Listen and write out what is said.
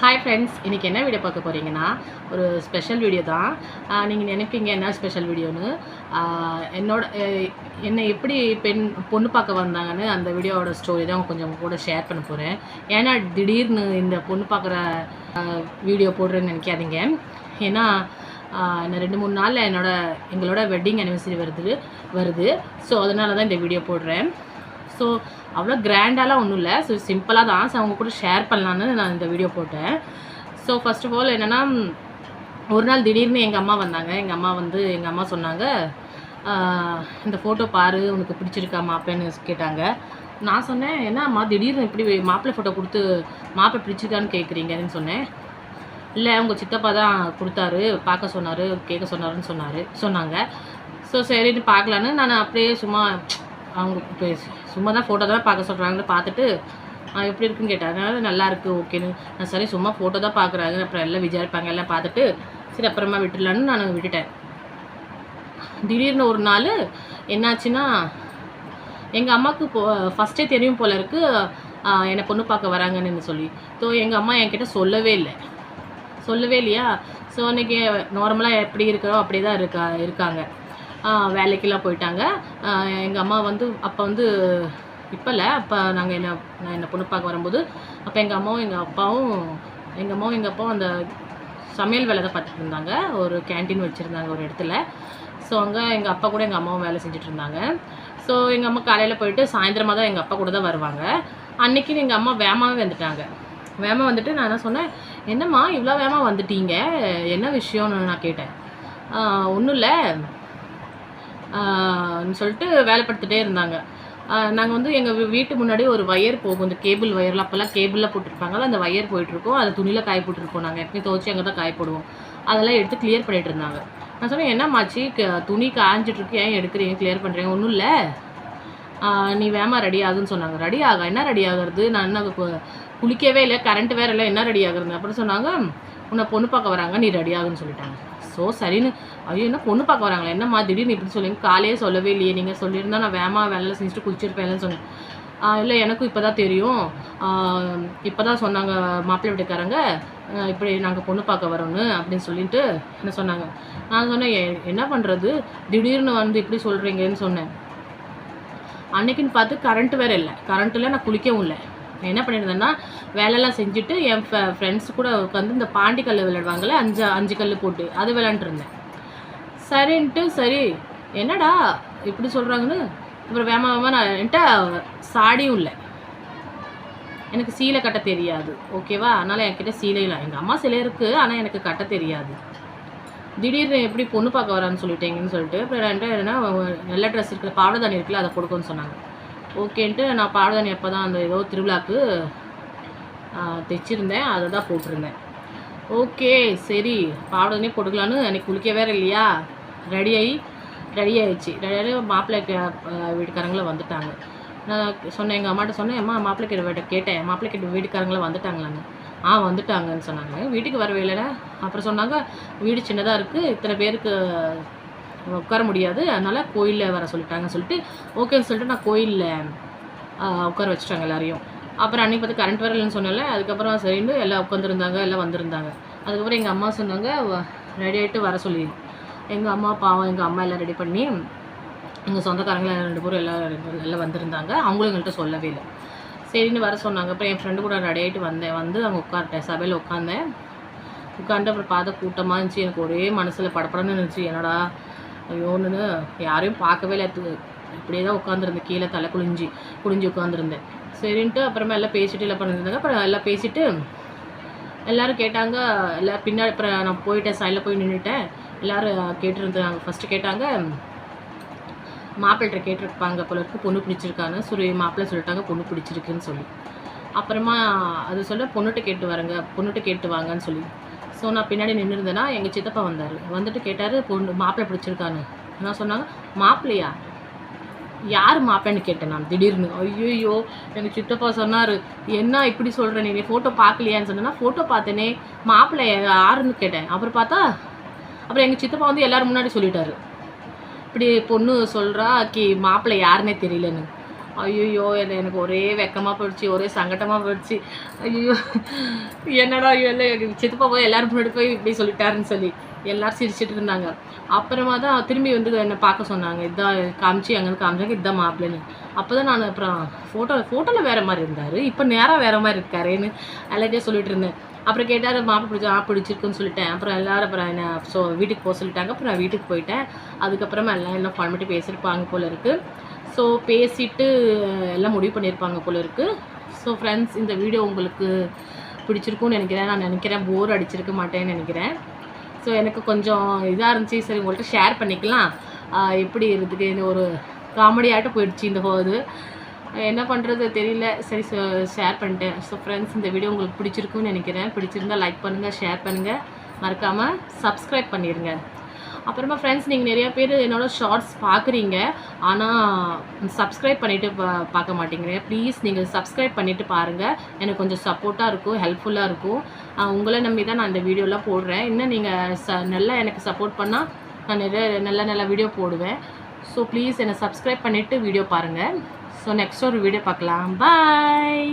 Hi friends, இன்றைக்கி என்ன video பார்க்க போகிறீங்கன்னா, ஒரு ஸ்பெஷல் வீடியோ தான். நீங்கள் நினைப்பீங்க என்ன ஸ்பெஷல் வீடியோன்னு. என்னை எப்படி பொண்ணு பார்க்க வந்தாங்கன்னு அந்த வீடியோவோட ஸ்டோரி தான் கொஞ்சம் கூட ஷேர் பண்ண போகிறேன். ஏன்னா திடீர்னு இந்த பொண்ணு பார்க்குற வீடியோ போடுறேன்னு நினைக்காதீங்க. ஏன்னா இன்னும் 2-3 நாளில் எங்களோட வெட்டிங் அனிவர்சரி வருது. ஸோ அதனால தான் இந்த வீடியோ போடுறேன். ஸோ அவ்வளோ கிராண்டாலாம் ஒன்றும் இல்லை. ஸோ சிம்பிளாக தான். ஸோ அவங்க கூட ஷேர் பண்ணலான்னு நான் இந்த வீடியோ போட்டேன். ஸோ ஃபர்ஸ்ட் ஆஃப் ஆல் என்னென்னா, ஒரு நாள் திடீர்னு எங்கள் அம்மா வந்தாங்க. எங்கள் அம்மா சொன்னாங்க, இந்த ஃபோட்டோ பாரு, உனக்கு பிடிச்சிருக்கா மாப்பிள்ளைன்னு கேட்டாங்க. நான் சொன்னேன், என்னம்மா திடீர்னு இப்படி மாப்பிள்ளை ஃபோட்டோ கொடுத்து மாப்பிள்ளை பிடிச்சிருக்கான்னு கேட்குறீங்கன்னு சொன்னேன். இல்லை, உங்கள் சித்தப்பா தான் கொடுத்தாரு, பார்க்க சொன்னார், கேட்க சொன்னாருன்னு சொன்னாங்க. ஸோ சரின்னு பார்க்கலான்னு நான் அப்படியே சும்மா அவங்க சும்மா தான் ஃபோட்டோ தான் பார்க்க சொல்கிறாங்கன்னு பார்த்துட்டு எப்படி இருக்குன்னு கேட்டாங்க. நல்லா இருக்குது, ஓகேன்னு. நான் சரி சும்மா ஃபோட்டோ தான் பார்க்குறாங்க, அப்புறம் எல்லாம் விசாரிப்பாங்க, எல்லாம் பார்த்துட்டு சரி அப்புறமா விட்டுடலான்னு நான் விட்டுட்டேன். திடீர்னு ஒரு நாள் என்னாச்சுன்னா, எங்கள் அம்மாவுக்கு ஃபஸ்ட்டே தெரியும் போல இருக்குது என்னை பொண்ணு பார்க்க வராங்கன்னு சொல்லி. ஸோ எங்கள் அம்மா என்கிட்ட சொல்லவே இல்லையா. ஸோ அன்றைக்கி நார்மலாக எப்படி இருக்கிறோம் அப்படியே தான் இருக்காங்க. வேலைக்கெல்லாம் போயிட்டாங்க. எங்கள் அம்மா அப்போ இப்போ இல்லை, அப்போ நான் என்னை பொண்ணு பார்க்க வரும்போது அப்போ எங்கள் அம்மாவும் எங்கள் அப்பாவும் அந்த சமையல் வேலை தான் பார்த்துட்டு இருந்தாங்க. ஒரு கேன்டீன் வச்சுருந்தாங்க ஒரு இடத்துல. ஸோ அங்கே எங்கள் அப்பா கூட எங்கள் அம்மாவும் வேலை செஞ்சுட்டு இருந்தாங்க. ஸோ எங்கள் அம்மா காலையில் போயிட்டு சாயந்தரமாக தான் எங்கள் அப்பா கூட தான் வருவாங்க. அன்றைக்கி எங்கள் அம்மா வேகமாகவே வந்துட்டு நான் என்ன சொன்னேன், என்னம்மா இவ்வளோ வேகமாக வந்துட்டீங்க, என்ன விஷயம்னு நான் கேட்டேன். ஒன்றும் இல்லை சொல்லிட்டு வேலைப்படுத்திட்டே இருந்தாங்க. நாங்கள் எங்கள் வீட்டு முன்னாடி ஒரு வயர் போகும், இந்த கேபிள் வயரில். அப்போல்லாம் கேபிளில் போட்டுருப்பாங்க, அந்த வயர் போயிட்டுருக்கோம். அதை துணியில் காய போட்டுருப்போம். நாங்கள் எப்பயும் துவச்சி அங்கே தான் காய போடுவோம். அதெல்லாம் எடுத்து கிளியர் பண்ணிகிட்டு இருந்தாங்க. நான் சொன்னேன், என்னம்மாச்சி துணி காய்ஞ்சிட்ருக்கு, ஏன் எடுக்கிறீங்க, கிளியர் பண்ணுறீங்க? ஒன்றும் இல்லை, நீ வேமா ரெடி ஆகுன்னு சொன்னாங்க. ரெடி ஆக என்ன ரெடி ஆகிறது, நான் என்ன குளிக்கவே இல்லை, கரண்ட் வேறு இல்லை, என்ன ரெடி ஆகுறது அப்படின்னு சொன்னாங்க. உன்னை பொண்ணு பார்க்க வராங்க, நீ ரெடி ஆகுன்னு சொல்லிட்டாங்க. ஸோ சரின்னு, ஐயோ என்ன பொண்ணு பார்க்க வராங்களா, என்னம்மா திடீர்னு இப்படி சொல்லுங்க, காலையே சொல்லவே இல்லையே, நீங்கள் சொல்லியிருந்தா நான் வேலை செஞ்சுட்டு குளிச்சிருப்பேன்லன்னு சொன்னேன். இல்லை, எனக்கும் இப்போ தான் தெரியும், இப்போ தான் சொன்னாங்க மாப்பிள்ளை வீட்டுக்காரங்க இப்படி நாங்கள் பொண்ணு பார்க்க வரோன்னு அப்படின்னு சொல்லிட்டு என்ன சொன்னாங்க. நான் சொன்னேன், என்ன பண்ணுறது, திடீர்னு இப்படி சொல்கிறீங்கன்னு சொன்னேன். அன்னைக்குன்னு பார்த்து கரண்ட்டு வேறு இல்லை. கரண்ட்டில் நான் குளிக்கவும் இல்லை. நான் என்ன பண்ணியிருந்தேன்னா, வேலையெல்லாம் செஞ்சுட்டு என் ஃப்ரெண்ட்ஸ் கூட உட்காந்து இந்த பாண்டிக்கல் விளையாடுவாங்களே, 5 கல் போட்டு அது விளையாண்டுருந்தேன். சரின்ட்டு சரி என்னடா இப்படி சொல்கிறாங்கன்னு அப்புறம் வேகமாக நான் என்கிட்ட சாடியும் இல்லை, எனக்கு சீலை கட்ட தெரியாது, ஓகேவா. அதனால் என்கிட்ட சீலை இல்லை. எங்கள் அம்மா சிலை இருக்குது, ஆனால் எனக்கு கட்ட தெரியாது. திடீர்னு எப்படி பொண்ணு பார்க்க வரான்னு சொல்லிட்டீங்கன்னு சொல்லிட்டு அப்புறம் என்ன நல்ல ட்ரெஸ் இருக்குல்ல, பாவடை இருக்குல்ல, அதை கொடுக்குன்னு சொன்னாங்க. ஓகேன்ட்டு நான் பாவடை அப்போ தான் அந்த ஏதோ திருவிழாவுக்கு தைச்சிருந்தேன், அதை தான் போட்டிருந்தேன். ஓகே சரி பாவடை போட்டுக்கலான்னு எனக்கு குளிக்க வேறு இல்லையா, ரெடி ஆகிடுச்சு. ரெடியாகி மாப்பிள்ளை வீட்டுக்காரங்களும் வந்துட்டாங்க. நான் சொன்னேன், எங்கள் அம்மாட்ட சொன்னேன், அம்மா மாப்பிள்ளை கேட்டேன், மாப்பிள்ளை வீட்டுக்காரங்களும் வந்துட்டாங்களான்னு. வந்துட்டாங்கன்னு சொன்னாங்க. வீட்டுக்கு வரவே இல்லைன்னா அப்புறம் சொன்னாங்க, வீடு சின்னதாக இருக்குது, இத்தனை பேருக்கு உட்கார முடியாது, அதனால் கோயிலில் வர சொல்லிட்டாங்கன்னு சொல்லிட்டு ஓகேன்னு சொல்லிட்டு நான் கோயிலில் உட்கார வச்சுட்டாங்க எல்லாரையும். அப்புறம் அன்றைக்கி பார்த்து கரண்ட் வேறு இல்லைன்னு சொன்னால, அதுக்கப்புறம் சரின்னு எல்லாம் உட்காந்துருந்தாங்க, எல்லாம் வந்திருந்தாங்க. அதுக்கப்புறம் எங்கள் அம்மா சொன்னாங்க ரெடி ஆகிட்டு வர சொல்லி. எங்கள் அம்மா பாவம், எங்கள் அம்மா எல்லாம் ரெடி பண்ணி எங்கள் சொந்தக்காரங்களாம் 2 பேரும் எல்லாம் வந்திருந்தாங்க. அவங்களும் எங்கள்கிட்ட சொல்லவே இல்லை. சரின்னு வர சொன்னாங்க. அப்புறம் என் ஃப்ரெண்டு கூட ரெடி ஆகிட்டு வந்து அவங்க உட்காந்துட்டேன், சபையில் உட்காந்து அப்புறம் பார்த்த கூட்டமாக இருந்துச்சு. எனக்கு ஒரே மனசில் படப்படன்னு இருந்துச்சு, என்னடா ஐயோன்னு. யாரையும் பார்க்கவே இல்லை, இப்படியே தான் உட்காந்துருந்தேன், கீழே தலை குளிஞ்சு உட்காந்துருந்தேன். சரின்ட்டு அப்புறமா எல்லாம் பேசிட்டு எல்லாம் பண்ணியிருந்தாங்க. அப்புறம் எல்லாம் பேசிவிட்டு எல்லோரும் கேட்டாங்க, எல்லாம் பின்னாடி. அப்புறம் நான் போயிட்டேன், சைடில் போய் நின்றுட்டேன். எல்லோரும் கேட்டுருந்தாங்க. ஃபஸ்ட்டு கேட்டாங்க, மாப்பிள்ளை கேட்டிருப்பாங்க போல இருக்குது, பொண்ணு பிடிச்சிருக்கான்னு சொல்லி மாப்பிள்ளை சொல்லிட்டாங்க பொண்ணு பிடிச்சிருக்குன்னு சொல்லி. அப்புறமா அது சொல்ல பொண்ணுகிட்ட கேட்டு வாங்கன்னு சொல்லி. ஸோ நான் பின்னாடி நின்றுருந்தேன்னா எங்கள் சித்தப்பா வந்துட்டு கேட்டார், பொண்ணு மாப்பிள்ளை பிடிச்சிருக்கான்னு. நான் சொன்னாங்க, மாப்பிள்ளையா, யார் மாப்பிள்ளைன்னு கேட்டேன் நான் திடீர்னு. ஐயோ, எங்கள் சித்தப்பா சொன்னார், என்ன இப்படி சொல்கிறேன், நீ ஃபோட்டோ பார்க்கலையான்னு சொன்னேன்னா, ஃபோட்டோ பார்த்தேனே, மாப்பிள்ளை யாருன்னு கேட்டேன். அப்புறம் எங்கள் சித்தப்பா எல்லோரும் முன்னாடி சொல்லிட்டாரு, இப்படி பொண்ணு சொல்கிறா மாப்பிள்ளை யாருன்னே தெரியலன்னு. ஐயோ! எனக்கு ஒரே வெக்கமா போயிடுச்சு, ஒரே சங்கட்டமா போயிடுச்சு. ஐயய்யோ! என்னடா எல்லாம் சித்தப்பா போய் எல்லாரும் முன்னாடி போய் இப்படி சொல்லிட்டாருன்னு சொல்லி, எல்லாரும் சிரிச்சுட்டு இருந்தாங்க. அப்புறமா தான் திரும்பி வந்து என்ன பார்க்க சொன்னாங்க. இதான் காமிச்சு அங்கேருந்து காமிச்சாங்க, இதான் மாப்பிள்ளைன்னு. அப்பதான் நான் அப்புறம் ஃபோட்டோல வேற மாரி இருந்தாரு. இப்ப நேரா வேற மாரி இருக்காரேன்னு எல்லார்ட்டயும் சொல்லிட்டு இருந்தேன். அப்புறம் கேட்டாரு மாப்பிள்ளை பிடிச்சா, பிடிச்சிருக்குன்னு சொல்லிட்டேன். அப்புறம் எல்லாரும் அப்புறம் என்ன வீட்டுக்கு போக சொல்லிட்டாங்க. அப்புறம் நான் வீட்டுக்கு போயிட்டேன். அதுக்கப்புறமா எல்லாம் ஃபோன் பண்ணி பேசியிருப்பாங்க போல இருக்கு. ஸோ பேசிட்டு எல்லாம் முடிவு பண்ணியிருப்பாங்க போல இருக்கு. ஸோ ஃப்ரெண்ட்ஸ், இந்த வீடியோ உங்களுக்கு பிடிச்சிருக்கும்னு நினைக்கிறேன். நான் நினைக்கிறேன் போர் அடிச்சிருக்க மாட்டேன்னு நினைக்கிறேன். ஸோ எனக்கு கொஞ்சம் இதாக இருந்துச்சு. சரி உங்கள்கிட்ட ஷேர் பண்ணிக்கலாம். எப்படி இருக்குது, இந்த ஒரு காமெடியாட்டம் போயிடுச்சு இந்த இது. என்ன பண்ணுறது தெரியல. சரி ஷேர் பண்ணிட்டேன். ஸோ ஃப்ரெண்ட்ஸ், இந்த வீடியோ உங்களுக்கு பிடிச்சிருக்குன்னு நினைக்கிறேன். பிடிச்சிருந்தால் லைக் பண்ணுங்கள், ஷேர் பண்ணுங்கள், மறக்காமல் சப்ஸ்கிரைப் பண்ணிடுங்க. அப்புறமா ஃப்ரெண்ட்ஸ், நீங்கள் நிறையா பேர் என்னோடய ஷார்ட்ஸ் பார்க்குறீங்க, ஆனால் சப்ஸ்கிரைப் பண்ணிவிட்டு பார்க்க மாட்டேங்கிறீங்க. ப்ளீஸ் நீங்கள் சப்ஸ்கிரைப் பண்ணிவிட்டு பாருங்கள். எனக்கு கொஞ்சம் சப்போர்ட்டாக இருக்கும், ஹெல்ப்ஃபுல்லாக இருக்கும். உங்களை நம்பி தான் நான் இந்த வீடியோலாம் போடுறேன். இன்னும் நீங்கள் நல்லா எனக்கு சப்போர்ட் பண்ணால் நான் நிறைய நல்ல வீடியோ போடுவேன். ஸோ ப்ளீஸ் என்னை சப்ஸ்கிரைப் பண்ணிவிட்டு வீடியோ பாருங்கள். ஸோ நெக்ஸ்ட் ஒரு வீடியோ பார்க்கலாம். பாய்.